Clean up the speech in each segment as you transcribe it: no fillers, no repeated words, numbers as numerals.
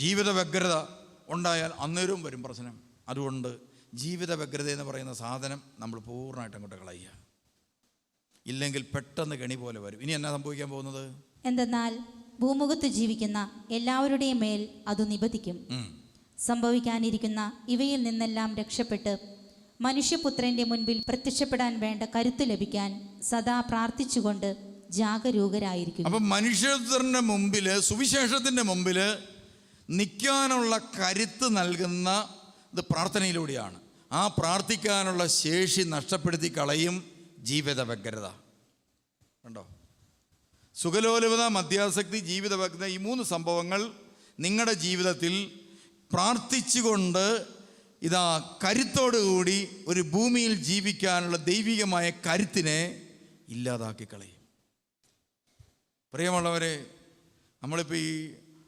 ജീവിത വ്യഗ്രത ഉണ്ടായാൽ അന്നേരവും വരും പ്രശ്നം. അതുകൊണ്ട് ജീവിത വ്യഗ്രത എന്ന് പറയുന്ന സാധനം നമ്മൾ പൂർണ്ണമായിട്ട് അങ്ങോട്ട് കളയുക. ഇല്ലെങ്കിൽ പെട്ടെന്ന് കെണി പോലെ വരും. ഇനി എന്നാ സംഭവിക്കാൻ പോകുന്നത്? എന്തെന്നാൽ ഭൂമുഖത്ത് ജീവിക്കുന്ന എല്ലാവരുടെയും മേൽ അത് നിബന്ധിക്കും. സംഭവിക്കാനിരിക്കുന്ന ഇവയിൽ നിന്നെല്ലാം രക്ഷപ്പെട്ട് മനുഷ്യപുത്രന്റെ മുൻപിൽ പ്രത്യക്ഷപ്പെടാൻ വേണ്ട കരുത്ത് ലഭിക്കാൻ സദാ പ്രാർത്ഥിച്ചുകൊണ്ട് ജാഗരൂകരായിരിക്കും. അപ്പം മനുഷ്യപുത്രന്റെ മുമ്പിൽ, സുവിശേഷത്തിന്റെ മുമ്പിൽ നിൽക്കാനുള്ള കരുത്ത് നൽകുന്ന ഇത് പ്രാർത്ഥനയിലൂടെയാണ്. ആ പ്രാർത്ഥിക്കാനുള്ള ശേഷി നഷ്ടപ്പെടുത്തി കളയും ജീവിത വ്യഗ്രത. കണ്ടോ? സുഖലോലുപത, മദ്യാസക്തി, ജീവിത വ്യഗ്രത, ഈ 3 സംഭവങ്ങൾ നിങ്ങളുടെ ജീവിതത്തിൽ പ്രാർത്ഥിച്ചുകൊണ്ട് ഇതാ കരുത്തോടുകൂടി ഒരു ഭൂമിയിൽ ജീവിക്കാനുള്ള ദൈവികമായ കരുത്തിനെ ഇല്ലാതാക്കി കളയും. പ്രിയമുള്ളവരെ, നമ്മളിപ്പോൾ ഈ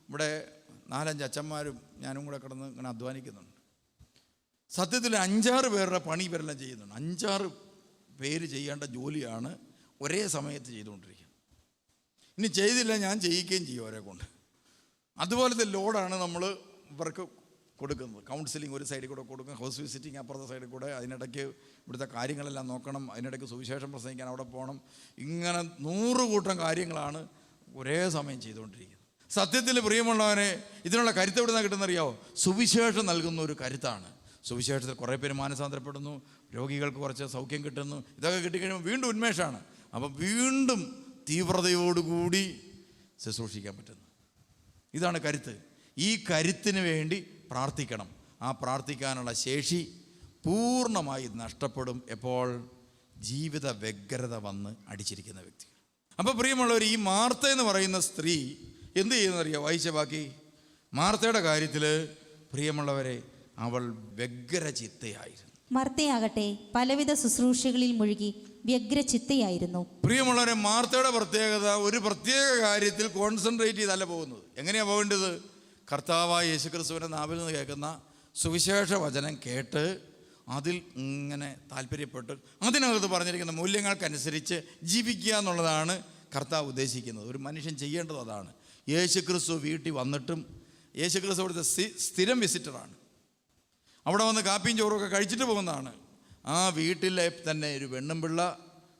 ഇവിടെ 4-5 അച്ഛന്മാരും ഞാനും കൂടെ കിടന്ന് ഇങ്ങനെ അധ്വാനിക്കുന്നുണ്ട്. സത്യത്തിൽ 5-6 പേരുടെ പണി ഇവരെല്ലാം ചെയ്യുന്നുണ്ട്. 5-6 പേര് ചെയ്യേണ്ട ജോലിയാണ് ഒരേ സമയത്ത് ചെയ്തുകൊണ്ടിരിക്കുന്നത്. ഇനി ചെയ്തില്ല ഞാൻ ചെയ്യിക്കുകയും ചെയ്യും അവരെ കൊണ്ട്. അതുപോലത്തെ ലോഡാണ് നമ്മൾ ഇവർക്ക് കൊടുക്കുന്നത്. കൗൺസിലിംഗ് ഒരു സൈഡിൽ കൂടെ കൊടുക്കും, ഹൗസ് വിസിറ്റിംഗ് അപ്പുറത്തെ സൈഡിൽ കൂടെ, അതിനിടയ്ക്ക് ഇവിടുത്തെ കാര്യങ്ങളെല്ലാം നോക്കണം, അതിനിടയ്ക്ക് സുവിശേഷം പ്രസംഗിക്കാൻ അവിടെ പോകണം. ഇങ്ങനെ 100 കൂട്ടം കാര്യങ്ങളാണ് ഒരേ സമയം ചെയ്തുകൊണ്ടിരിക്കുന്നത്. സത്യത്തിൽ പ്രിയമുള്ളവരെ, ഇതിനുള്ള കരുത്ത് എവിടെ നിന്നാണ് കിട്ടുന്നറിയാവോ? സുവിശേഷം നൽകുന്ന ഒരു കരുത്താണ്. സുവിശേഷത്തിൽ കുറേ പേര് മാനസാന്തരപ്പെടുന്നു, രോഗികൾക്ക് കുറച്ച് സൗഖ്യം കിട്ടുന്നു. ഇതൊക്കെ കിട്ടിക്കഴിയുമ്പോൾ വീണ്ടും ഉന്മേഷമാണ്. അപ്പം വീണ്ടും തീവ്രതയോടുകൂടി ശുശ്രൂഷിക്കാൻ പറ്റുന്നു. ഇതാണ് കരുത്ത്. ഈ കരുത്തിന് വേണ്ടി പ്രാർത്ഥിക്കണം. ആ പ്രാർത്ഥിക്കാനുള്ള ശേഷി പൂർണ്ണമായി നഷ്ടപ്പെടും എപ്പോൾ? ജീവിത വ്യഗ്രത വന്ന് അടിച്ചിരിക്കുന്ന വ്യക്തികൾ. അപ്പോൾ പ്രിയമുള്ളവർ, ഈ മാർത്ത എന്ന് പറയുന്ന സ്ത്രീ എന്ത് ചെയ്യുന്നറിയാം? വായിച്ച ബാക്കി. മാർത്തയുടെ കാര്യത്തിൽ പ്രിയമുള്ളവരെ, അവൾ വ്യഗ്രചിത്തയായിരുന്നു. മാർത്തയാകട്ടെ പലവിധ ശുശ്രൂഷകളിൽ മുഴുകി വ്യഗ്രചിത്തയായിരുന്നു. പ്രിയമുള്ളവരെ, മാർത്തയുടെ പ്രത്യേകത ഒരു പ്രത്യേക കാര്യത്തിൽ കോൺസെൻട്രേറ്റ് ചെയ്തല്ല പോകുന്നത്. എങ്ങനെയാണ് പോകേണ്ടത്? കർത്താവായ യേശുക്രിസ്തുവിൻ്റെ നാവിൽ നിന്ന് കേൾക്കുന്ന സുവിശേഷ വചനം കേട്ട് അതിൽ ഇങ്ങനെ താല്പര്യപ്പെട്ട് അതിനകത്ത് പറഞ്ഞിരിക്കുന്ന മൂല്യങ്ങൾക്കനുസരിച്ച് ജീവിക്കുക എന്നുള്ളതാണ് കർത്താവ് ഉദ്ദേശിക്കുന്നത്. ഒരു മനുഷ്യൻ ചെയ്യേണ്ടത് അതാണ്. യേശുക്രിസ്തു വീട്ടിൽ വന്നിട്ടും, യേശുക്രിസ്തു അവിടുത്തെ സ്ഥിരം വിസിറ്ററാണ്. അവിടെ വന്ന് കാപ്പിയും ചോറുമൊക്കെ കഴിച്ചിട്ട് പോകുന്നതാണ്. ആ വീട്ടിലെ തന്നെ ഒരു പെണ്ണും പിള്ള,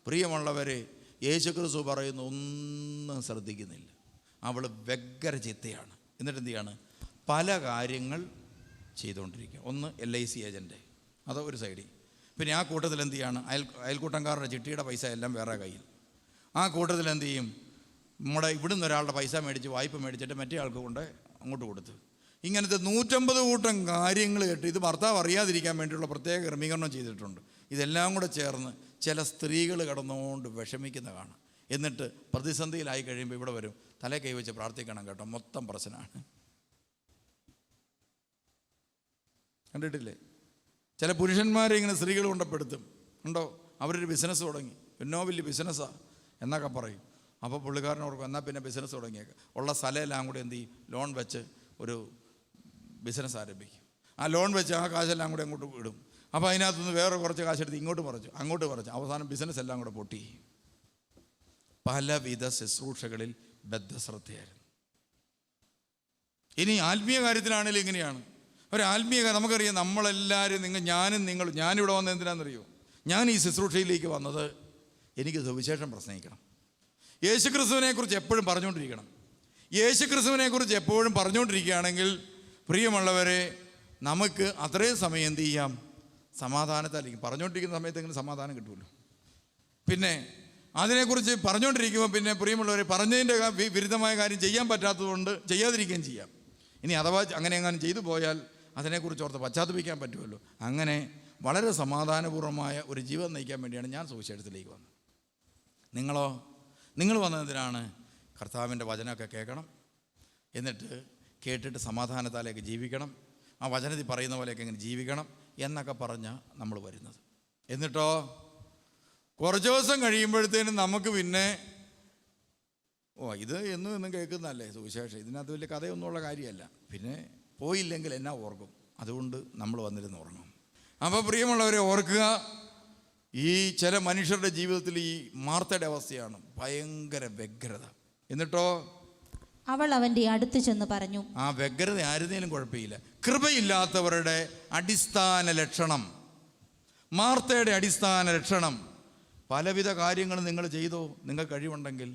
പ്രിയമുള്ളവരെ, യേശുക്രിസ്തു പറയുന്ന ഒന്നും ശ്രദ്ധിക്കുന്നില്ല. അവൾ വ്യഗ്രചിത്തയാണ്. എന്നിട്ട് എന്ത് ചെയ്യാണ്? പല കാര്യങ്ങൾ ചെയ്തുകൊണ്ടിരിക്കുക. ഒന്ന് LIC ഏജൻറ്റ്, അത് ഒരു സൈഡിൽ. പിന്നെ ആ കൂട്ടത്തിൽ എന്ത് ചെയ്യാണ്? അയൽക്കൂട്ടംകാരുടെ ചിട്ടിയുടെ പൈസ എല്ലാം വേറെ കയ്യിൽ. ആ കൂട്ടത്തിൽ എന്ത് ചെയ്യും? നമ്മുടെ ഇവിടുന്ന് ഒരാളുടെ പൈസ മേടിച്ച്, വായ്പ മേടിച്ചിട്ട് മറ്റേ ആൾക്ക് കൊണ്ട് അങ്ങോട്ട് കൊടുത്ത്. ഇങ്ങനത്തെ 150 കൂട്ടം കാര്യങ്ങൾ കേട്ട് ഇത് ഭർത്താവ് അറിയാതിരിക്കാൻ വേണ്ടിയുള്ള പ്രത്യേക ക്രമീകരണം ചെയ്തിട്ടുണ്ട്. ഇതെല്ലാം കൂടെ ചേർന്ന് ചില സ്ത്രീകൾ കിടന്നുകൊണ്ട് വിഷമിക്കുന്ന കാണാം. എന്നിട്ട് പ്രതിസന്ധിയിലായി കഴിയുമ്പോൾ ഇവിടെ വരും, തലേ കൈവച്ച് പ്രാർത്ഥിക്കണം കേട്ടോ, മൊത്തം പ്രശ്നമാണ്. കണ്ടിട്ടില്ലേ? ചില പുരുഷന്മാരെ ഇങ്ങനെ സ്ത്രീകൾ കൊണ്ടപ്പെടുത്തും. ഉണ്ടോ? അവരൊരു ബിസിനസ് തുടങ്ങി, എന്നോ വലിയ ബിസിനസ്സാണ് എന്നൊക്കെ പറയും. അപ്പോൾ പുള്ളിക്കാരൻ ഓർക്കും, എന്നാൽ പിന്നെ ബിസിനസ് തുടങ്ങിയേക്കാം. ഉള്ള സ്ഥലമെല്ലാം കൂടി എന്ത് ചെയ്യും? ലോൺ വെച്ച് ഒരു ബിസിനസ് ആരംഭിക്കും. ആ ലോൺ വെച്ച് ആ കാശെല്ലാം കൂടി അങ്ങോട്ട് ഇടും. അപ്പോൾ അതിനകത്തുനിന്ന് വേറെ കുറച്ച് കാശെടുത്ത് ഇങ്ങോട്ട് പറിച്ചു, അങ്ങോട്ട് പറിച്ചു, അവസാനം ബിസിനസ് എല്ലാം കൂടെ പൊട്ടി. പലവിധ ശുശ്രൂഷകളിൽ ബദ്ധശ്രദ്ധയായിരുന്നു. ഇനി ആത്മീയ കാര്യത്തിലാണെങ്കിലും ഇങ്ങനെയാണ്. ഒരു ആത്മീയ നമുക്കറിയാം, നമ്മളെല്ലാവരും ഞാനിവിടെ വന്നത് എന്തിനാണെന്നറിയോ? ഞാൻ ഈ ശുശ്രൂഷയിലേക്ക് വന്നത് എനിക്ക് സുവിശേഷം പ്രസംഗിക്കണം. യേശുക്രിസ്തുവിനെക്കുറിച്ച് എപ്പോഴും പറഞ്ഞുകൊണ്ടിരിക്കണം. യേശുക്രിസ്തുവിനെക്കുറിച്ച് എപ്പോഴും പറഞ്ഞുകൊണ്ടിരിക്കുകയാണെങ്കിൽ പ്രിയമുള്ളവരെ, നമുക്ക് അത്രയും സമയം എന്ത് ചെയ്യാം? സമാധാനത്തായിരിക്കും. പറഞ്ഞുകൊണ്ടിരിക്കുന്ന സമയത്തെങ്കിലും സമാധാനം കിട്ടുമല്ലോ. പിന്നെ അതിനെക്കുറിച്ച് പറഞ്ഞുകൊണ്ടിരിക്കുമ്പോൾ പിന്നെ പ്രിയമുള്ളവരെ, പറഞ്ഞതിൻ്റെ വിരുദ്ധമായ കാര്യം ചെയ്യാൻ പറ്റാത്തതുകൊണ്ട് ചെയ്യാതിരിക്കുകയും ചെയ്യാം. ഇനി അഥവാ അങ്ങനെ എങ്ങാനും ചെയ്തു പോയാൽ അതിനെക്കുറിച്ച് ഓർത്ത് പശ്ചാത്തപിക്കാൻ പറ്റുമല്ലോ. അങ്ങനെ വളരെ സമാധാനപൂർവമായ ഒരു ജീവിതം നയിക്കാൻ വേണ്ടിയാണ് ഞാൻ സുവിശേഷത്തിലേക്ക് വന്നത്. നിങ്ങളോ? നിങ്ങൾ വന്നതിനാണ് കർത്താവിൻ്റെ വചനമൊക്കെ കേൾക്കണം, എന്നിട്ട് കേട്ടിട്ട് സമാധാനത്താലേക്ക് ജീവിക്കണം, ആ വചനത്തിൽ പറയുന്ന പോലെയൊക്കെ ഇങ്ങനെ ജീവിക്കണം എന്നൊക്കെ പറഞ്ഞാൽ നമ്മൾ വരുന്നത്. എന്നിട്ടോ കുറച്ച് ദിവസം കഴിയുമ്പോഴത്തേനും നമുക്ക് പിന്നെ ഇത് എന്നും കേൾക്കുന്നതല്ലേ സുവിശേഷം, ഇതിനകത്ത് വലിയ കഥയൊന്നുമുള്ള കാര്യമല്ല, പിന്നെ പോയില്ലെങ്കിൽ എന്നാ ഓർക്കും, അതുകൊണ്ട് നമ്മൾ വന്നിരുന്ന് ഉറങ്ങും. അപ്പോൾ പ്രിയമുള്ളവരെ ഓർക്കുക, ഈ ചില മനുഷ്യരുടെ ജീവിതത്തിൽ ഈ മാർത്തയുടെ അവസ്ഥയാണ് ഭയങ്കര വ്യഗ്രത. എന്നിട്ടോ അവൾ അവൻ്റെ അടുത്ത് ചെന്ന് പറഞ്ഞു. ആ വ്യഗ്രത ആരുന്നേലും കുഴപ്പമില്ല. കൃപയില്ലാത്തവരുടെ അടിസ്ഥാന ലക്ഷണം, മാർത്തയുടെ അടിസ്ഥാന ലക്ഷണം, പലവിധ കാര്യങ്ങളും നിങ്ങൾ ചെയ്തോ നിങ്ങൾക്ക് കഴിവുണ്ടെങ്കിൽ.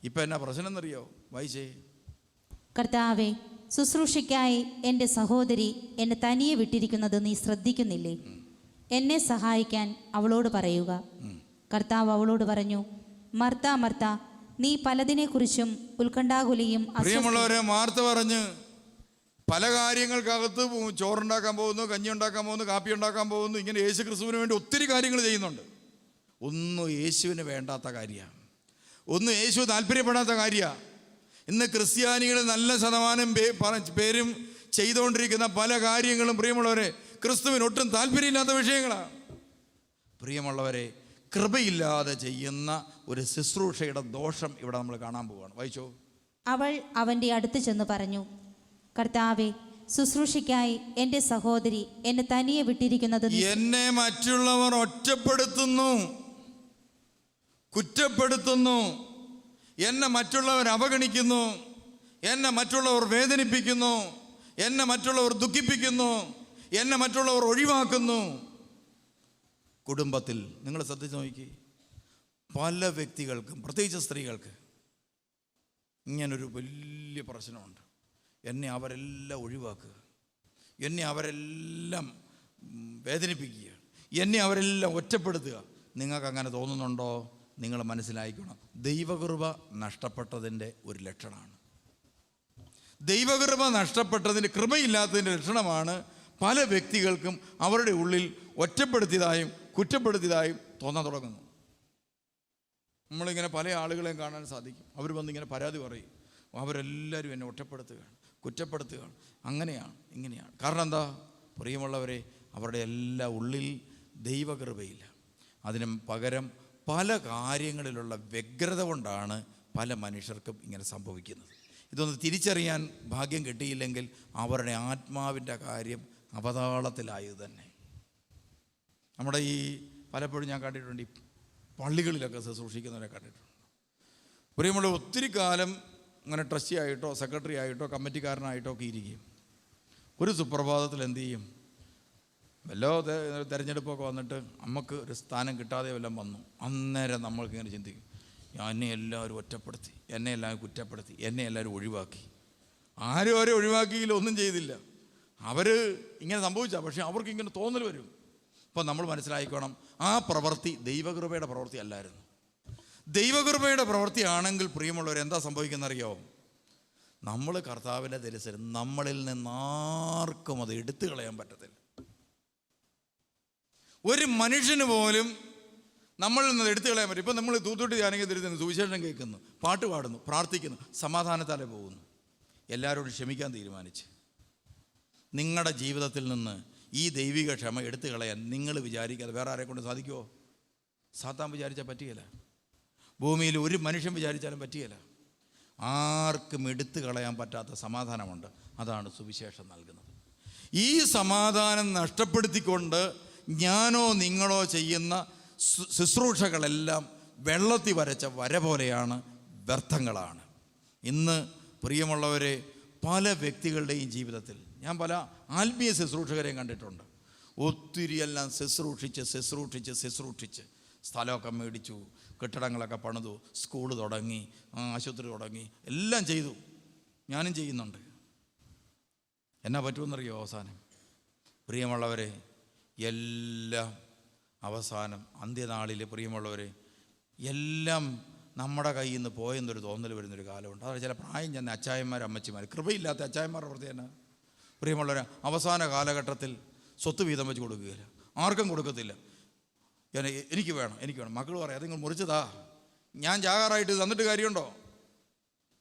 ഇപ്പം എന്നാ പ്രശ്നം എന്നറിയോ? വായിച്ചേ. കർത്താവേ, ശുശ്രൂഷയ്ക്കായി എൻ്റെ സഹോദരി എന്നെ തനിയെ വിട്ടിരിക്കുന്നത് നീ ശ്രദ്ധിക്കുന്നില്ലേ? എന്നെ സഹായിക്കാൻ അവളോട് പറയുക. കർത്താവ് അവളോട് പറഞ്ഞു, മർത്ത മർത്ത, നീ പലതിനെക്കുറിച്ചും ഉത്കണ്ഠാകുലയും. പ്രിയമുള്ളവരെ, മാർത്ത പറഞ്ഞ് പല കാര്യങ്ങൾക്കകത്ത് ചോറുണ്ടാക്കാൻ പോകുന്നു, കഞ്ഞി ഉണ്ടാക്കാൻ പോകുന്നു, കാപ്പി ഉണ്ടാക്കാൻ പോകുന്നു, ഇങ്ങനെ യേശു ക്രിസ്തുവിന് വേണ്ടി ഒത്തിരി കാര്യങ്ങൾ ചെയ്യുന്നുണ്ട്. ഒന്നും യേശുവിന് വേണ്ടാത്ത കാര്യമാണ്, ഒന്നും യേശു താല്പര്യപ്പെടാത്ത കാര്യമാണ്. ഇന്ന് ക്രിസ്ത്യാനികൾ നല്ല ശതമാനം പേരും ചെയ്തുകൊണ്ടിരിക്കുന്ന പല കാര്യങ്ങളും പ്രിയമുള്ളവരെ ക്രിസ്തുവിന് ഒട്ടും താല്പര്യമില്ലാത്ത വിഷയങ്ങളാണ്. പ്രിയമുള്ളവരെ, കൃപയില്ലാതെ ചെയ്യുന്ന ഒരു ശുശ്രൂഷയുടെ ദോഷം ഇവിടെ നമ്മൾ കാണാൻ പോവുകയാണ്. വായിച്ചോ. അവൾ അവൻ്റെ അടുത്ത് ചെന്ന് പറഞ്ഞു, കർത്താവേ, ശുശ്രൂഷയ്ക്കായി എൻ്റെ സഹോദരി എന്നെ തനിയെ വിട്ടിരിക്കുന്നത്. എന്നെ മറ്റുള്ളവർ ഒറ്റപ്പെടുത്തുന്നു, കുറ്റപ്പെടുത്തുന്നു, എന്നെ മറ്റുള്ളവർ അവഗണിക്കുന്നു, എന്നെ മറ്റുള്ളവർ വേദനിപ്പിക്കുന്നു, എന്നെ മറ്റുള്ളവർ ദുഃഖിപ്പിക്കുന്നു, എന്നെ മറ്റുള്ളവർ ഒഴിവാക്കുന്നു. കുടുംബത്തിൽ നിങ്ങൾ ശ്രദ്ധിച്ച് നോക്കി, പല വ്യക്തികൾക്കും പ്രത്യേകിച്ച് സ്ത്രീകൾക്ക് ഇങ്ങനൊരു വലിയ പ്രശ്നമുണ്ട്. എന്നെ അവരെല്ലാം ഒഴിവാക്കുക, എന്നെ അവരെല്ലാം വേദനിപ്പിക്കുക, എന്നെ അവരെല്ലാം ഒറ്റപ്പെടുത്തുക. നിങ്ങൾക്ക് അങ്ങനെ തോന്നുന്നുണ്ടോ? നിങ്ങൾ മനസ്സിലാക്കണം, ദൈവകൃപ നഷ്ടപ്പെട്ടതിൻ്റെ ഒരു ലക്ഷണമാണ്. ദൈവകൃപ നഷ്ടപ്പെട്ടതിൻ്റെ, കൃപയില്ലാത്തതിൻ്റെ ലക്ഷണമാണ് പല വ്യക്തികൾക്കും അവരുടെ ഉള്ളിൽ ഒറ്റപ്പെടുത്തിയതായും കുറ്റപ്പെടുത്തിയതായും തോന്നാൻ തുടങ്ങുന്നു. നമ്മളിങ്ങനെ പല ആളുകളെയും കാണാൻ സാധിക്കും. അവർ വന്നിങ്ങനെ പരാതി പറയും, അവരെല്ലാവരും എന്നെ ഒറ്റപ്പെടുത്തുകയാണ്, കുറ്റപ്പെടുത്തുകയാണ്, അങ്ങനെയാണ് ഇങ്ങനെയാണ്. കാരണം എന്താ? പ്രിയമുള്ളവരെ, അവരുടെ എല്ലാ ഉള്ളിൽ ദൈവകൃപയില്ല. അതിന് പകരം പല കാര്യങ്ങളിലുള്ള വ്യഗ്രത കൊണ്ടാണ് പല മനുഷ്യർക്കും ഇങ്ങനെ സംഭവിക്കുന്നത്. ഇതൊന്ന് തിരിച്ചറിയാൻ ഭാഗ്യം കിട്ടിയില്ലെങ്കിൽ അവരുടെ ആത്മാവിൻ്റെ കാര്യം അവതാളത്തിലായത് തന്നെ. നമ്മുടെ ഈ പലപ്പോഴും ഞാൻ കണ്ടിട്ടുണ്ട്, ഈ പള്ളികളിലൊക്കെ ശുശ്രൂഷിക്കുന്നവരെ കണ്ടിട്ടുണ്ട്. പ്രിയമുള്ള, ഒത്തിരി കാലം അങ്ങനെ ട്രസ്റ്റി ആയിട്ടോ സെക്രട്ടറി ആയിട്ടോ കമ്മിറ്റിക്കാരനായിട്ടോ ഒക്കെ ഇരിക്കും. ഒരു സുപ്രഭാതത്തിൽ എന്തു ചെയ്യും? വല്ലോ തിരഞ്ഞെടുപ്പൊക്കെ വന്നിട്ട് നമുക്ക് ഒരു സ്ഥാനം കിട്ടാതെ വല്ലതും വന്നു. അന്നേരം നമ്മൾക്കിങ്ങനെ ചിന്തിക്കും, എന്നെ എല്ലാവരും ഒറ്റപ്പെടുത്തി, എന്നെ എല്ലാവരും കുറ്റപ്പെടുത്തി, എന്നെ എല്ലാവരും ഒഴിവാക്കി. ആരും അവരെ ഒഴിവാക്കിയില്ല, ഒന്നും ചെയ്തില്ല. അവർ ഇങ്ങനെ സംഭവിച്ചാൽ, പക്ഷേ അവർക്ക് ഇങ്ങനെ തോന്നൽ വരും. അപ്പോൾ നമ്മൾ മനസ്സിലാക്കണം, ആ പ്രവൃത്തി ദൈവകൃപയുടെ പ്രവൃത്തി അല്ലായിരുന്നു. ദൈവകൃപയുടെ പ്രവൃത്തിയാണെങ്കിൽ പ്രിയമുള്ളവർ എന്താ സംഭവിക്കുന്നറിയോ? നമ്മൾ കർത്താവിൻ്റെ ദരിസൽ, നമ്മളിൽ നിന്ന് ആർക്കും അത് എടുത്തു കളയാൻ പറ്റത്തില്ല. ഒരു മനുഷ്യന് പോലും നമ്മളിൽ നിന്ന് എടുത്തു കളയാൻ പറ്റും. ഇപ്പം നമ്മൾ തൂത്തുട്ടി ധ്യാനിക തിരുത്തുന്നു, സുവിശേഷം കേൾക്കുന്നു, പാട്ട് പാടുന്നു, പ്രാർത്ഥിക്കുന്നു, സമാധാനത്താലെ പോകുന്നു. എല്ലാവരോടും ക്ഷമിക്കാൻ തീരുമാനിച്ച് നിങ്ങളുടെ ജീവിതത്തിൽ നിന്ന് ഈ ദൈവിക ക്ഷമ എടുത്തു കളയാൻ നിങ്ങൾ വിചാരിക്കാതെ വേറെ ആരെ കൊണ്ട് സാധിക്കുമോ? സാത്താൻ വിചാരിച്ചാൽ പറ്റുകയില്ല. ഭൂമിയിൽ ഒരു മനുഷ്യൻ വിചാരിച്ചാലും പറ്റുകയില്ല. ആർക്കും എടുത്തു കളയാൻ പറ്റാത്ത സമാധാനമുണ്ട്. അതാണ് സുവിശേഷം നൽകുന്നത്. ഈ സമാധാനം നഷ്ടപ്പെടുത്തിക്കൊണ്ട് ഞാനോ നിങ്ങളോ ചെയ്യുന്ന ശുശ്രൂഷകളെല്ലാം വെള്ളത്തിൽ വരച്ച വര പോലെയാണ്, വ്യർത്ഥങ്ങളാണ്. ഇന്ന് പ്രിയമുള്ളവരെ, പല വ്യക്തികളുടെയും ജീവിതത്തിൽ ഞാൻ പല ആത്മീയ ശുശ്രൂഷകരെയും കണ്ടിട്ടുണ്ട്. ഒത്തിരി എല്ലാം ശുശ്രൂഷിച്ച് സ്ഥലമൊക്കെ മേടിച്ചു, കെട്ടിടങ്ങളൊക്കെ പണിതു, സ്കൂൾ തുടങ്ങി, ആശുപത്രി തുടങ്ങി, എല്ലാം ചെയ്തു. ഞാനും ചെയ്യുന്നുണ്ട്. എന്നാ പറ്റുമെന്നറിയോ? അവസാനം പ്രിയമുള്ളവരെ, എല്ലാം അവസാനം അന്ത്യനാളിൽ പ്രിയമുള്ളവരെ എല്ലാം നമ്മുടെ കയ്യിൽ നിന്ന് പോയെന്നൊരു തോന്നൽ വരുന്നൊരു കാലമുണ്ട്. അതാണ് ചില പ്രായം ചെന്ന അച്ചായന്മാർ, അമ്മച്ചിമാർ, കൃപയില്ലാത്ത അച്ചായന്മാരുടെ പ്രത്യേകത തന്നെ. പ്രിയമുള്ളവരെ, അവസാന കാലഘട്ടത്തിൽ സ്വത്ത് വീതം വെച്ച് കൊടുക്കുകയില്ല, ആർക്കും കൊടുക്കത്തില്ല. എനിക്ക് വേണം. മക്കൾ പറയാം, അത് നിങ്ങൾ മുറിച്ചതാ, ഞാൻ ജാഗാറായിട്ട് തന്നിട്ട് കാര്യമുണ്ടോ?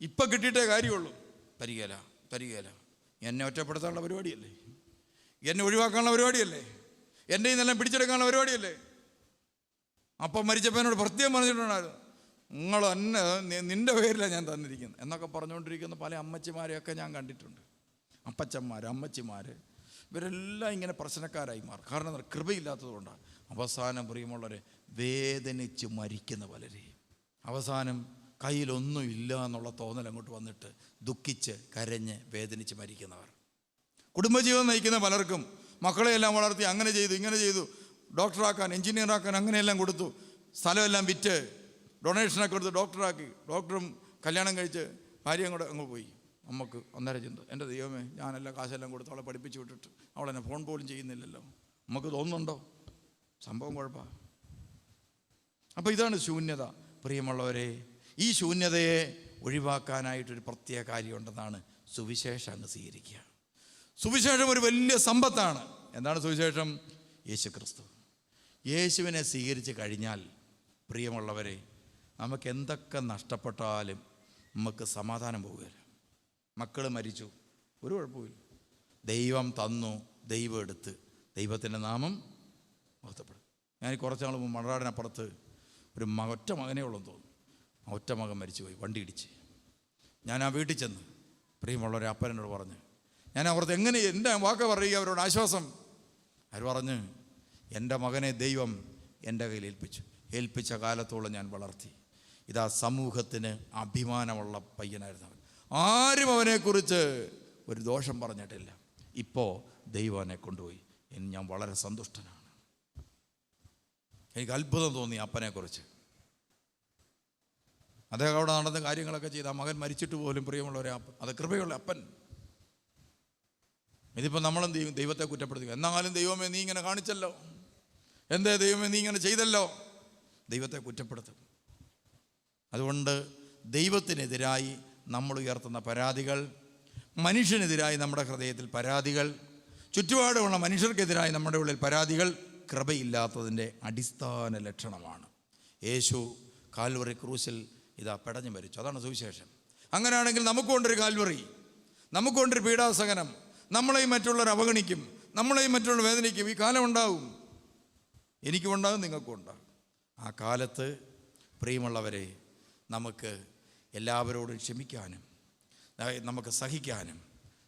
ഇപ്പം കിട്ടിയിട്ടേ കാര്യമുള്ളൂ. തരികയില്ല. എന്നെ ഒറ്റപ്പെടുത്താനുള്ള പരിപാടിയല്ലേ, എന്നെ ഒഴിവാക്കാനുള്ള പരിപാടിയല്ലേ, എൻ്റെ ഇന്നെല്ലാം പിടിച്ചെടുക്കാനുള്ള പരിപാടിയല്ലേ. അപ്പം മരിച്ചപ്പനോട് പ്രത്യേകം പറഞ്ഞിട്ടുണ്ടായിരുന്നു, നിങ്ങൾ എന്നെ നിൻ്റെ പേരിലാണ് ഞാൻ തന്നിരിക്കുന്നത് എന്നൊക്കെ പറഞ്ഞുകൊണ്ടിരിക്കുന്ന പല അമ്മച്ചിമാരെയൊക്കെ ഞാൻ കണ്ടിട്ടുണ്ട്. അപ്പച്ചന്മാർ, അമ്മച്ചിമാർ, ഇവരെല്ലാം ഇങ്ങനെ പ്രശ്നക്കാരായി മാറും. കാരണം കൃപയില്ലാത്തത് കൊണ്ടാണ്. അവസാനം പ്രിയമുള്ളവരെ, വേദനിച്ച് മരിക്കുന്ന പലരെയും അവസാനം കയ്യിലൊന്നും ഇല്ല എന്നുള്ള തോന്നൽ അങ്ങോട്ട് വന്നിട്ട് ദുഃഖിച്ച് കരഞ്ഞ് വേദനിച്ച് മരിക്കുന്നവർ. കുടുംബജീവിതം നയിക്കുന്ന പലർക്കും മക്കളെയെല്ലാം വളർത്തി അങ്ങനെ ചെയ്തു ഇങ്ങനെ ചെയ്തു, ഡോക്ടറാക്കാൻ എഞ്ചിനീയറാക്കാൻ അങ്ങനെയെല്ലാം കൊടുത്തു, സ്ഥലമെല്ലാം വിറ്റ് ഡൊണേഷനൊക്കെ കൊടുത്ത് ഡോക്ടറാക്കി. ഡോക്ടറും കല്യാണം കഴിച്ച് ഭാര്യയും കൂടെ അങ്ങ് പോയി. നമുക്ക് അന്നേരം ചിന്ത, എൻ്റെ ദൈവമേ, ഞാനെല്ലാം കാശെല്ലാം കൊടുത്ത് അവളെ പഠിപ്പിച്ച് വിട്ടിട്ട് അവളെന്നെ ഫോൺ പോലും ചെയ്യുന്നില്ലല്ലോ. നമുക്ക് തോന്നുന്നുണ്ടോ? സംഭവം കുഴപ്പമാണ്. അപ്പോൾ ഇതാണ് ശൂന്യത. പ്രിയമുള്ളവരെ, ഈ ശൂന്യതയെ ഒഴിവാക്കാനായിട്ടൊരു പ്രത്യേക കാര്യമുണ്ടെന്നാണ് സുവിശേഷം അങ്ങ് സ്വീകരിക്കുക. സുവിശേഷം ഒരു വലിയ സമ്പത്താണ്. എന്താണ് സുവിശേഷം? യേശു ക്രിസ്തു. യേശുവിനെ സ്വീകരിച്ച് കഴിഞ്ഞാൽ പ്രിയമുള്ളവരെ, നമുക്ക് എന്തൊക്കെ നഷ്ടപ്പെട്ടാലും നമുക്ക് സമാധാനം പോവുകയില്ല. മക്കൾ മരിച്ചു, ഒരു കുഴപ്പമില്ല. ദൈവം തന്നു, ദൈവം എടുത്ത്, ദൈവത്തിൻ്റെ നാമം മഹത്വപ്പെടും. ഞാൻ കുറച്ച് നാൾ മുമ്പ് മണറാടിനപ്പുറത്ത് ഒരു ഒറ്റ മകനേ ഉള്ളൂ തോന്നുന്നു. ആ ഒറ്റ മകൻ മരിച്ചു പോയി, വണ്ടി ഇടിച്ച്. ഞാൻ ആ വീട്ടിൽ ചെന്ന് പ്രിയമുള്ളവരെ അപ്പനോട് പറഞ്ഞ്, ഞാൻ അവിടുത്തെ എങ്ങനെ എൻ്റെ വാക്ക് പറയുക അവരോട് ആശ്വാസം. അവർ പറഞ്ഞ്, എൻ്റെ മകനെ ദൈവം എൻ്റെ കയ്യിൽ ഏൽപ്പിച്ച കാലത്തോളം ഞാൻ വളർത്തി. ഇതാ സമൂഹത്തിന് അഭിമാനമുള്ള പയ്യനായിരുന്നു അവൻ. ആരും അവനെക്കുറിച്ച് ഒരു ദോഷം പറഞ്ഞിട്ടില്ല. ഇപ്പോൾ ദൈവം എന്നെ കൊണ്ടുപോയി. ഞാൻ വളരെ സന്തുഷ്ടനാണ്. എനിക്ക് അത്ഭുതം തോന്നി അപ്പനെക്കുറിച്ച്. അദ്ദേഹം അവിടെ നടന്ന കാര്യങ്ങളൊക്കെ ചെയ്ത് ആ മകൻ മരിച്ചിട്ട് പോലും പ്രിയമുള്ളവരെ, അത് കൃപയുള്ള അപ്പൻ. ഇതിപ്പോൾ നമ്മളെന്ത് ചെയ്യും? ദൈവത്തെ കുറ്റപ്പെടുത്തുക. എന്നാലും ദൈവമേ നീ ഇങ്ങനെ കാണിച്ചല്ലോ, എന്തേ ദൈവമേ നീ ഇങ്ങനെ ചെയ്തല്ലോ, ദൈവത്തെ കുറ്റപ്പെടുത്തും. അതുകൊണ്ട് ദൈവത്തിനെതിരായി നമ്മൾ ഉയർത്തുന്ന പരാതികൾ, മനുഷ്യനെതിരായി നമ്മുടെ ഹൃദയത്തിൽ പരാതികൾ, ചുറ്റുപാടുമുള്ള മനുഷ്യർക്കെതിരായി നമ്മുടെ ഉള്ളിൽ പരാതികൾ കൃപയില്ലാത്തതിൻ്റെ അടിസ്ഥാന ലക്ഷണമാണ്. യേശു കാൽവറി ക്രൂശിൽ ഇതാ പെടഞ്ഞു മരിച്ചു. അതാണ് സുവിശേഷം. അങ്ങനെയാണെങ്കിൽ നമുക്കുകൊണ്ടൊരു കാൽവറി, നമുക്കുകൊണ്ടൊരു പീഡാസഹനം, നമ്മളെയും മറ്റുള്ളവർ അവഗണിക്കും, നമ്മളെയും മറ്റുള്ളവർ വേദനിക്കും. ഈ കാലം ഉണ്ടാവും, എനിക്കും ഉണ്ടാകും, നിങ്ങൾക്കും ഉണ്ടാകും. ആ കാലത്ത് പ്രിയമുള്ളവരെ, നമുക്ക് എല്ലാവരോടും ക്ഷമിക്കാനും നമുക്ക് സഹിക്കാനും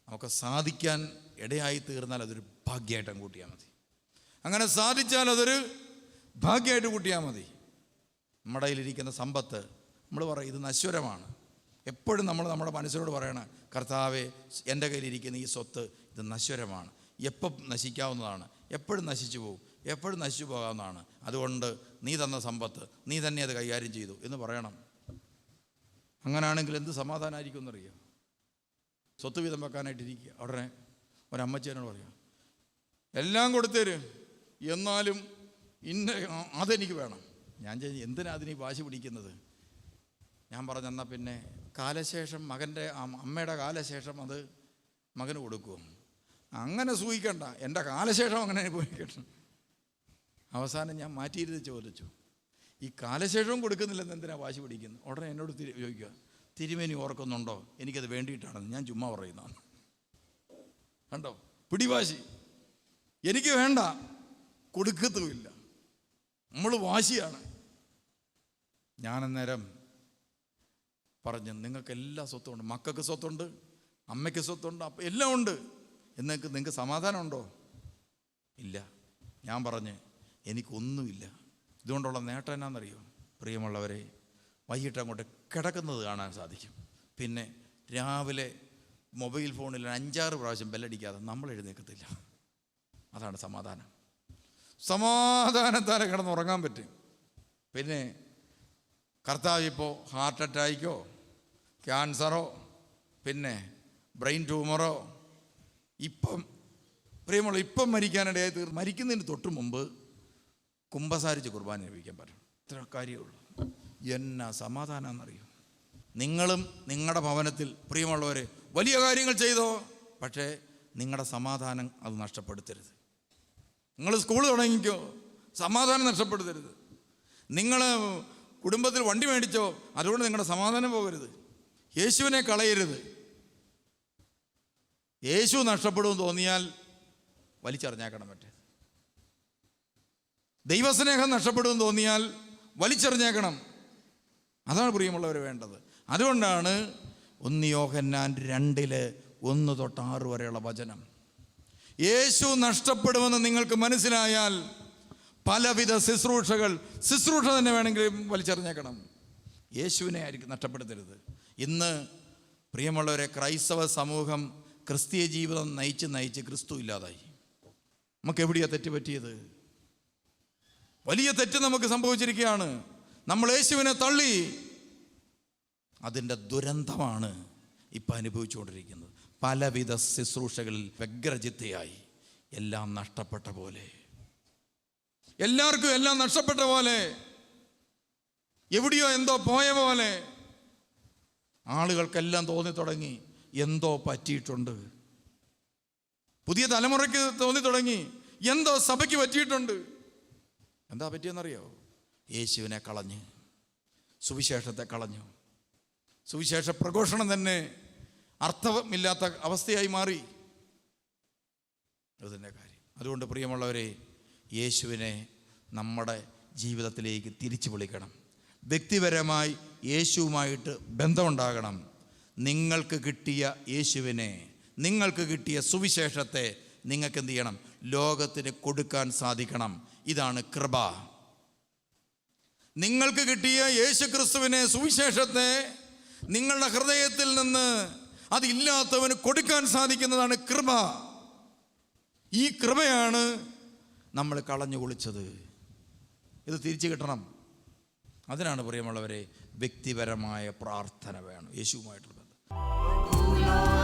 നമുക്ക് സാധിക്കാൻ ഇടയായി തീർന്നാൽ അതൊരു ഭാഗ്യമായിട്ട് കൂട്ടിയാൽ മതി. അങ്ങനെ സാധിച്ചാൽ അതൊരു ഭാഗ്യമായിട്ട് കൂട്ടിയാൽ മതി. നമ്മുടെ കയ്യിലിരിക്കുന്ന സമ്പത്ത് നമ്മൾ പറയും ഇത് നശ്വരമാണ്. എപ്പോഴും നമ്മൾ നമ്മുടെ മനസ്സിനോട് പറയണം, കർത്താവേ, എൻ്റെ കയ്യിലിരിക്കുന്ന ഈ സ്വത്ത് ഇത് നശ്വരമാണ്, എപ്പം നശിക്കാവുന്നതാണ്, എപ്പോഴും നശിച്ചു പോകും, എപ്പോഴും നശിച്ചു പോകാവുന്നതാണ്. അതുകൊണ്ട് നീ തന്ന സമ്പത്ത് നീ തന്നെ അത് കൈകാര്യം ചെയ്തു എന്ന് പറയണം. അങ്ങനെയാണെങ്കിൽ എന്ത് സമാധാനമായിരിക്കും എന്നറിയാം. സ്വത്ത് വീതം വെക്കാനായിട്ടിരിക്കുക. ഉടനെ ഒരമ്മച്ചേനോട് പറയാം, എല്ലാം കൊടുത്തേര്, എന്നാലും അതെനിക്ക് വേണം. ഞാൻ എന്തിനാ അതിന് വാശി പിടിക്കുന്നത്? ഞാൻ പറഞ്ഞെന്നാൽ പിന്നെ കാലശേഷം മകൻ്റെ അമ്മയുടെ കാലശേഷം അത് മകന് കൊടുക്കുമോ? അങ്ങനെ സൂഹിക്കണ്ട, എൻ്റെ കാലശേഷം അങ്ങനെ അനുഭവിക്കണം. അവസാനം ഞാൻ മാറ്റിയിരുന്ന് ചോദിച്ചു, ഈ കാലശേഷവും കൊടുക്കുന്നില്ലെന്ന് എന്തിനാ വാശി പിടിക്കുന്നു? ഉടനെ എന്നോട് ചോദിക്കുക, തിരുമേനി ഓർക്കുന്നുണ്ടോ എനിക്കത് വേണ്ടിയിട്ടാണെന്ന്. ഞാൻ ചുമ്മാ പറയുന്നതാണ്. കണ്ടോ പിടിവാശി? എനിക്ക് വേണ്ട, കൊടുക്കത്തുമില്ല. നമ്മൾ വാശിയാണ്. ഞാനന്നേരം പറഞ്ഞു, നിങ്ങൾക്ക് എല്ലാ സ്വത്തുണ്ട്, മക്കൾക്ക് സ്വത്തുണ്ട്, അമ്മയ്ക്ക് സ്വത്തുണ്ട്, അപ്പം എല്ലാം ഉണ്ട്, നിങ്ങൾക്ക് സമാധാനമുണ്ടോ? ഇല്ല. ഞാൻ പറഞ്ഞ് എനിക്കൊന്നുമില്ല. ഇതുകൊണ്ടുള്ള നേട്ടം എന്നാണെന്നറിയോ? പ്രിയമുള്ളവരെ, വൈകിട്ട് അങ്ങോട്ട് കിടക്കുന്നത് കാണാൻ സാധിക്കും. പിന്നെ രാവിലെ മൊബൈൽ ഫോണിൽ 5-6 പ്രാവശ്യം ബെല്ലടിക്കാതെ നമ്മൾ എഴുന്നേൽക്കത്തില്ല. അതാണ് സമാധാനം. സമാധാനത്താലെ കിടന്നുറങ്ങാൻ പറ്റും. പിന്നെ കർത്താവ് ഇപ്പോൾ ഹാർട്ട് അറ്റാക്കോ ക്യാൻസറോ പിന്നെ ബ്രെയിൻ ട്യൂമറോ ഇപ്പം മരിക്കാനിടയായി തീർന്നു. മരിക്കുന്നതിന് തൊട്ട് മുമ്പ് കുമ്പസാരിച്ച് കുർബാന ലഭിക്കാൻ പറ്റും. ഇത്ര കാര്യമുള്ളൂ. എന്നാ സമാധാനം എന്നറിയും. നിങ്ങളും നിങ്ങളുടെ ഭവനത്തിൽ പ്രിയമുള്ളവരെ വലിയ കാര്യങ്ങൾ ചെയ്തോ, പക്ഷേ നിങ്ങളുടെ സമാധാനം അത് നഷ്ടപ്പെടുത്തരുത്. നിങ്ങൾ സ്കൂൾ തുടങ്ങിക്കോ, സമാധാനം നഷ്ടപ്പെടുത്തരുത്. നിങ്ങൾ കുടുംബത്തിൽ വണ്ടി മേടിച്ചോ, അതുകൊണ്ട് നിങ്ങളുടെ സമാധാനം പോകരുത്. യേശുവിനെ കളയരുത്. യേശു നഷ്ടപ്പെടുമെന്ന് തോന്നിയാൽ വലിച്ചെറിഞ്ഞേക്കണം. മറ്റേ ദൈവസ്നേഹം നഷ്ടപ്പെടുമെന്ന് തോന്നിയാൽ വലിച്ചെറിഞ്ഞേക്കണം. അതാണ് പ്രിയമുള്ളവർ വേണ്ടത്. അതുകൊണ്ടാണ് 1 യോഹന്നാൻ 2:1-6 വരെയുള്ള വചനം. യേശു നഷ്ടപ്പെടുമെന്ന് നിങ്ങൾക്ക് മനസ്സിലായാൽ പലവിധ ശുശ്രൂഷ തന്നെ വേണമെങ്കിലും വലിച്ചെറിഞ്ഞേക്കണം. യേശുവിനെ ആയിരിക്കും നഷ്ടപ്പെടുത്തരുത്. ഇന്ന് പ്രിയമുള്ളവരെ, ക്രൈസ്തവ സമൂഹം ക്രിസ്തീയ ജീവിതം നയിച്ച് ക്രിസ്തു ഇല്ലാതായി. നമുക്ക് എവിടെയാണ് തെറ്റ് പറ്റിയത്? വലിയ തെറ്റ് നമുക്ക് സംഭവിച്ചിരിക്കുകയാണ്. നമ്മൾ യേശുവിനെ തള്ളി. അതിൻ്റെ ദുരന്തമാണ് ഇപ്പം അനുഭവിച്ചുകൊണ്ടിരിക്കുന്നത്. പലവിധ ശുശ്രൂഷകളിൽ വ്യഗ്രചിത്തയായി, എല്ലാം നഷ്ടപ്പെട്ട പോലെ, എല്ലാവർക്കും എല്ലാം നഷ്ടപ്പെട്ട പോലെ, എവിടെയോ എന്തോ പോയ പോലെ ആളുകൾക്കെല്ലാം തോന്നി തുടങ്ങി എന്തോ പറ്റിയിട്ടുണ്ട്. പുതിയ തലമുറയ്ക്ക് തോന്നി തുടങ്ങി എന്തോ സഭയ്ക്ക് പറ്റിയിട്ടുണ്ട്. എന്താ പറ്റിയെന്നറിയോ? യേശുവിനെ കളഞ്ഞ്, സുവിശേഷത്തെ കളഞ്ഞു. സുവിശേഷ പ്രഘോഷണം തന്നെ അർത്ഥമില്ലാത്ത അവസ്ഥയായി മാറി. അതിൻ്റെ കാര്യം. അതുകൊണ്ട് പ്രിയമുള്ളവരെ, യേശുവിനെ നമ്മുടെ ജീവിതത്തിലേക്ക് തിരിച്ചു വിളിക്കണം. വ്യക്തിപരമായി യേശുവുമായിട്ട് ബന്ധമുണ്ടാകണം. നിങ്ങൾക്ക് കിട്ടിയ യേശുവിനെ, നിങ്ങൾക്ക് കിട്ടിയ സുവിശേഷത്തെ നിങ്ങൾക്ക് എന്ത് ചെയ്യണം? ലോകത്തിന് കൊടുക്കാൻ സാധിക്കണം. ഇതാണ് കൃപ. നിങ്ങൾക്ക് കിട്ടിയ യേശു ക്രിസ്തുവിനെ, സുവിശേഷത്തെ നിങ്ങളുടെ ഹൃദയത്തിൽ നിന്ന് അതില്ലാത്തവന് കൊടുക്കാൻ സാധിക്കുന്നതാണ് കൃപ. ഈ കൃപയാണ് നമ്മൾ കളഞ്ഞു കുളിച്ചത്. ഇത് തിരിച്ചു കിട്ടണം. അതിനാണ് പ്രിയമുള്ളവരെ വ്യക്തിപരമായ പ്രാർത്ഥന വേണം യേശുവുമായിട്ടുള്ള ബന്ധം.